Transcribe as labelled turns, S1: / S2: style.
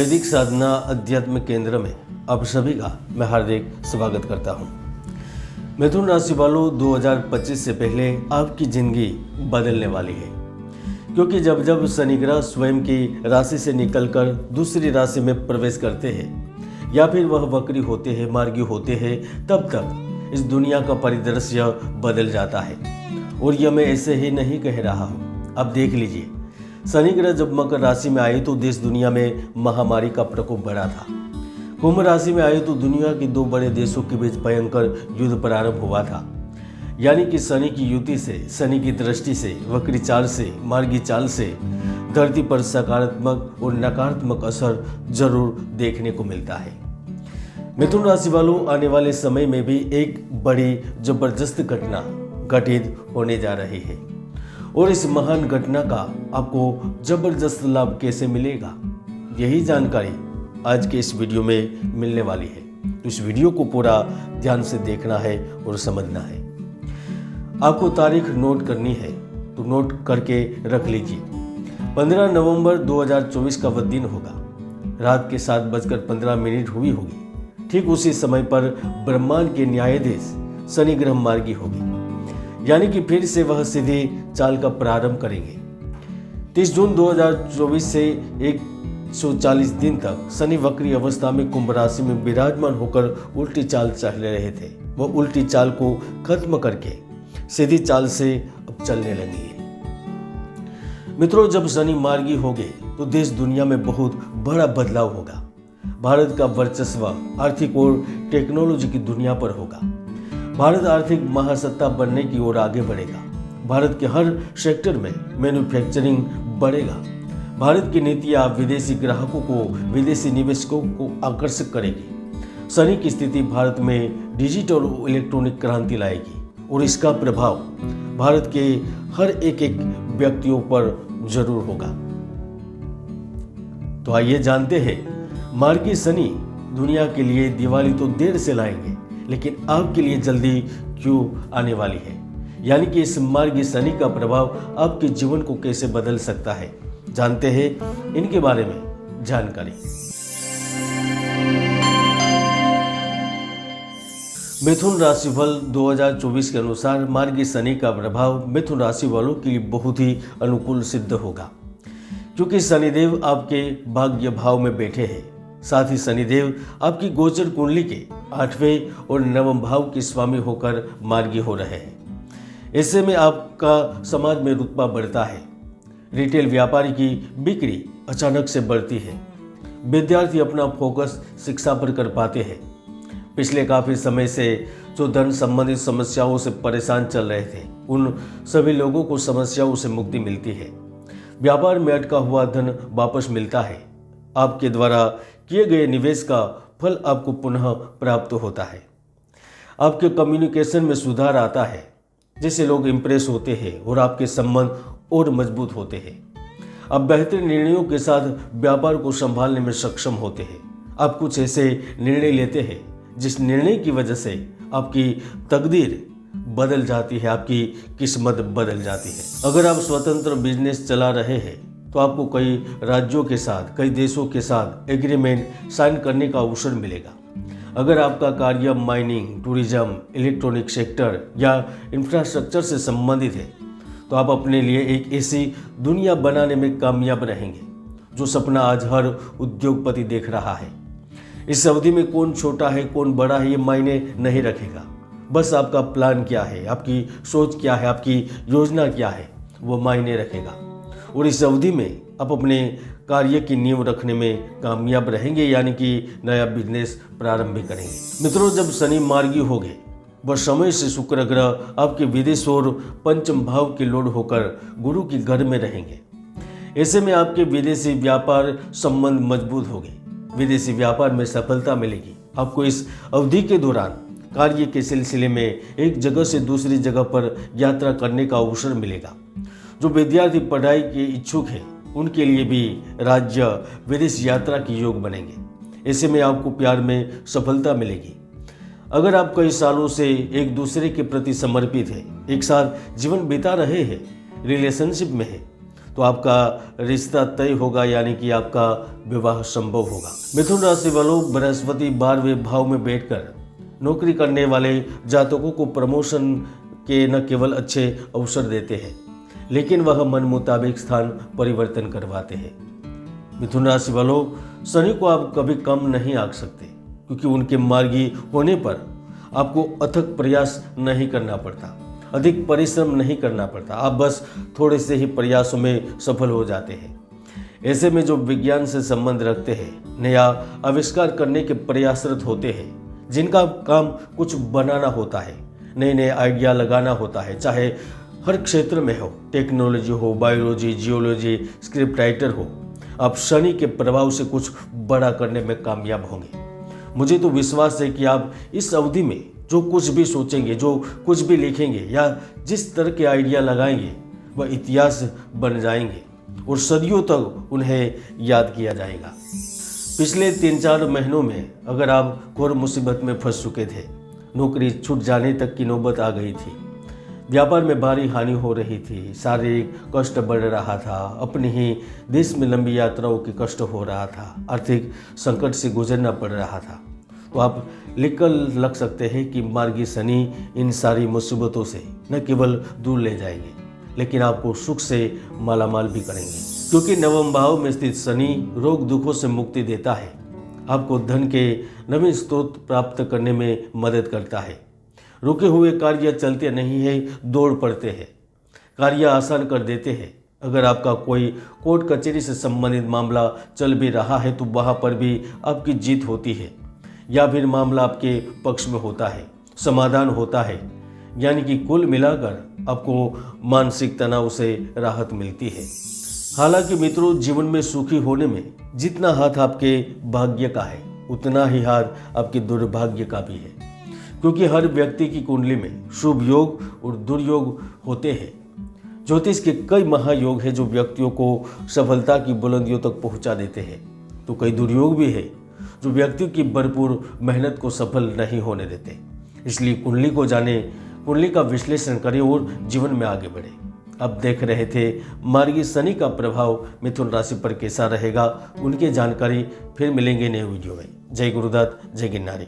S1: वैदिक साधना अध्यात्म केंद्र में आप सभी का मैं हार्दिक स्वागत करता हूं। मिथुन राशि वालों, 2025 से पहले आपकी जिंदगी बदलने वाली है, क्योंकि जब जब शनि ग्रह स्वयं की राशि से निकलकर दूसरी राशि में प्रवेश करते हैं या फिर वह वक्री होते हैं, मार्गी होते हैं, तब तक इस दुनिया का परिदृश्य बदल जाता है। और यह मैं ऐसे ही नहीं कह रहा हूँ। अब देख लीजिए, शनि ग्रह जब मकर राशि में आए तो देश दुनिया में महामारी का प्रकोप बढ़ा था। कुंभ राशि में आए तो दुनिया के दो बड़े देशों के बीच भयंकर युद्ध प्रारंभ हुआ था। यानी कि शनि की युति से, शनि की दृष्टि से, वक्री चाल से, मार्गी चाल से धरती पर सकारात्मक और नकारात्मक असर जरूर देखने को मिलता है। मिथुन राशि वालों, आने वाले समय में भी एक बड़ी जबरदस्त घटना घटित होने जा रही है, और इस महान घटना का आपको जबरदस्त लाभ कैसे मिलेगा, यही जानकारी आज के इस वीडियो में मिलने वाली है। तो इस वीडियो को पूरा ध्यान से देखना है और समझना है। आपको तारीख नोट करनी है तो नोट करके रख लीजिए। 15 नवंबर 2024 का वह दिन होगा। रात के 7:15 हुई होगी। ठीक उसी समय पर ब्रह्मांड के न्यायाधीश शनि ग्रह मार्गी होगी, यानी कि फिर से वह सीधी चाल का प्रारंभ करेंगे। 30 जून 2024 से 140 दिन तक शनि वक्री अवस्था में कुंभ राशि में विराजमान होकर उल्टी चाल चल रहे थे। वह उल्टी चाल को खत्म करके सीधी चाल से अब चलने लगेंगे। मित्रों, जब शनि मार्गी होंगे तो देश दुनिया में बहुत बड़ा बदलाव होगा। भारत का वर्चस्व आर्थिक और टेक्नोलॉजी की दुनिया पर होगा। भारत आर्थिक महासत्ता बनने की ओर आगे बढ़ेगा। भारत के हर सेक्टर में मैन्युफैक्चरिंग बढ़ेगा। भारत की नीतियां विदेशी ग्राहकों को, विदेशी निवेशकों को आकर्षित करेगी। शनि की स्थिति भारत में डिजिटल और इलेक्ट्रॉनिक क्रांति लाएगी, और इसका प्रभाव भारत के हर एक व्यक्तियों पर जरूर होगा। तो आइए जानते हैं, मार्गी शनि दुनिया के लिए दिवाली तो देर से लाएंगे, लेकिन आपके लिए जल्दी क्यों आने वाली है। यानी कि इस मार्गी शनि का प्रभाव आपके जीवन को कैसे बदल सकता है, जानते हैं इनके बारे में जानकारी। मिथुन राशिफल 2024 के अनुसार मार्गी शनि का प्रभाव मिथुन राशि वालों के लिए बहुत ही अनुकूल सिद्ध होगा, क्योंकि शनिदेव आपके भाग्य भाव में बैठे हैं। साथ ही शनिदेव आपकी गोचर कुंडली के 8वें और 9वें भाव के स्वामी होकर मार्गी हो रहे हैं। ऐसे में आपका समाज में रुतबा बढ़ता है। रिटेल व्यापारी की बिक्री अचानक से बढ़ती है। विद्यार्थी अपना फोकस शिक्षा पर कर पाते हैं। पिछले काफ़ी समय से जो धन संबंधित समस्याओं से परेशान चल रहे थे, उन सभी लोगों को समस्याओं से मुक्ति मिलती है। व्यापार में अटका हुआ धन वापस मिलता है। आपके द्वारा किए गए निवेश का फल आपको पुनः प्राप्त होता है। आपके कम्युनिकेशन में सुधार आता है, जिससे लोग इंप्रेस होते हैं और आपके संबंध और मजबूत होते हैं। आप बेहतर निर्णयों के साथ व्यापार को संभालने में सक्षम होते हैं। आप कुछ ऐसे निर्णय लेते हैं जिस निर्णय की वजह से आपकी तकदीर बदल जाती है, आपकी किस्मत बदल जाती है। अगर आप स्वतंत्र बिजनेस चला रहे हैं तो आपको कई राज्यों के साथ, कई देशों के साथ एग्रीमेंट साइन करने का अवसर मिलेगा। अगर आपका कार्य माइनिंग, टूरिज्म, इलेक्ट्रॉनिक सेक्टर या इंफ्रास्ट्रक्चर से संबंधित है, तो आप अपने लिए एक ऐसी दुनिया बनाने में कामयाब रहेंगे जो सपना आज हर उद्योगपति देख रहा है। इस अवधि में कौन छोटा है, कौन बड़ा है, ये मायने नहीं रखेगा। बस आपका प्लान क्या है, आपकी सोच क्या है, आपकी योजना क्या है, वो मायने रखेगा। और इस अवधि में आप अपने कार्य की नींव रखने में कामयाब रहेंगे, यानी कि नया बिजनेस प्रारंभ भी करेंगे। मित्रों, जब शनि मार्गी होंगे, वह समय से शुक्र ग्रह आपके विदेश और पंचम भाव के लोड होकर गुरु के घर में रहेंगे। ऐसे में आपके विदेशी व्यापार संबंध मजबूत होंगे। विदेशी व्यापार में सफलता मिलेगी। आपको इस अवधि के दौरान कार्य के सिलसिले में एक जगह से दूसरी जगह पर यात्रा करने का अवसर मिलेगा। जो विद्यार्थी पढ़ाई के इच्छुक हैं, उनके लिए भी राज्य विदेश यात्रा के योग बनेंगे। ऐसे में आपको प्यार में सफलता मिलेगी। अगर आप कई सालों से एक दूसरे के प्रति समर्पित हैं, एक साथ जीवन बिता रहे हैं, रिलेशनशिप में है, तो तो आपका रिश्ता तय होगा, यानी कि आपका विवाह संभव होगा। मिथुन राशि वालों, बृहस्पति 12वें भाव में बैठकर नौकरी करने वाले जातकों को प्रमोशन के न केवल अच्छे अवसर देते हैं, लेकिन वह मन मुताबिक स्थान परिवर्तन करवाते हैं। मिथुन राशि वालों, शनि को आप कभी कम नहीं आंक सकते, क्योंकि उनके मार्गी होने पर आपको अथक प्रयास नहीं करना पड़ता, अधिक परिश्रम नहीं करना पड़ता। आप बस थोड़े से ही प्रयासों में सफल हो जाते हैं। ऐसे में जो विज्ञान से संबंध रखते हैं, नया आविष्कार करने के प्रयासरत होते हैं, जिनका काम कुछ बनाना होता है, नए नए आइडिया लगाना होता है, चाहे हर क्षेत्र में हो, टेक्नोलॉजी हो, बायोलॉजी, जियोलॉजी, स्क्रिप्ट राइटर हो, आप शनि के प्रभाव से कुछ बड़ा करने में कामयाब होंगे। मुझे तो विश्वास है कि आप इस अवधि में जो कुछ भी सोचेंगे, जो कुछ भी लिखेंगे या जिस तरह के आइडिया लगाएंगे, वह इतिहास बन जाएंगे और सदियों तक उन्हें याद किया जाएगा। पिछले 3-4 महीनों में अगर आप घोर मुसीबत में फंस चुके थे, नौकरी छूट जाने तक की नौबत आ गई थी, व्यापार में भारी हानि हो रही थी, शारीरिक कष्ट बढ़ रहा था, अपने ही देश में लंबी यात्राओं की कष्ट हो रहा था, आर्थिक संकट से गुजरना पड़ रहा था, तो आप लिख कर लग सकते हैं कि मार्गी शनि इन सारी मुसीबतों से न केवल दूर ले जाएंगे, लेकिन आपको सुख से मालामाल भी करेंगे। क्योंकि नवम भाव में स्थित शनि रोग दुखों से मुक्ति देता है, आपको धन के नवीन स्रोत प्राप्त करने में मदद करता है। रुके हुए कार्य चलते नहीं है, दौड़ पड़ते हैं, कार्य आसान कर देते हैं। अगर आपका कोई कोर्ट कचहरी से संबंधित मामला चल भी रहा है तो वहाँ पर भी आपकी जीत होती है, या फिर मामला आपके पक्ष में होता है, समाधान होता है, यानी कि कुल मिलाकर आपको मानसिक तनाव से राहत मिलती है। हालांकि मित्रों, जीवन में सुखी होने में जितना हाथ आपके भाग्य का है, उतना ही हाथ आपके दुर्भाग्य का भी है, क्योंकि हर व्यक्ति की कुंडली में शुभ योग और दुर्योग होते हैं। ज्योतिष के कई महायोग हैं जो व्यक्तियों को सफलता की बुलंदियों तक पहुंचा देते हैं, तो कई दुर्योग भी है जो व्यक्तियों की भरपूर मेहनत को सफल नहीं होने देते। इसलिए कुंडली को जाने, कुंडली का विश्लेषण करें और जीवन में आगे बढ़े। अब देख रहे थे मार्गी शनि का प्रभाव मिथुन राशि पर कैसा रहेगा, उनकी जानकारी फिर मिलेंगे नए वीडियो में। जय गुरुदत्त, जय गिरनारी।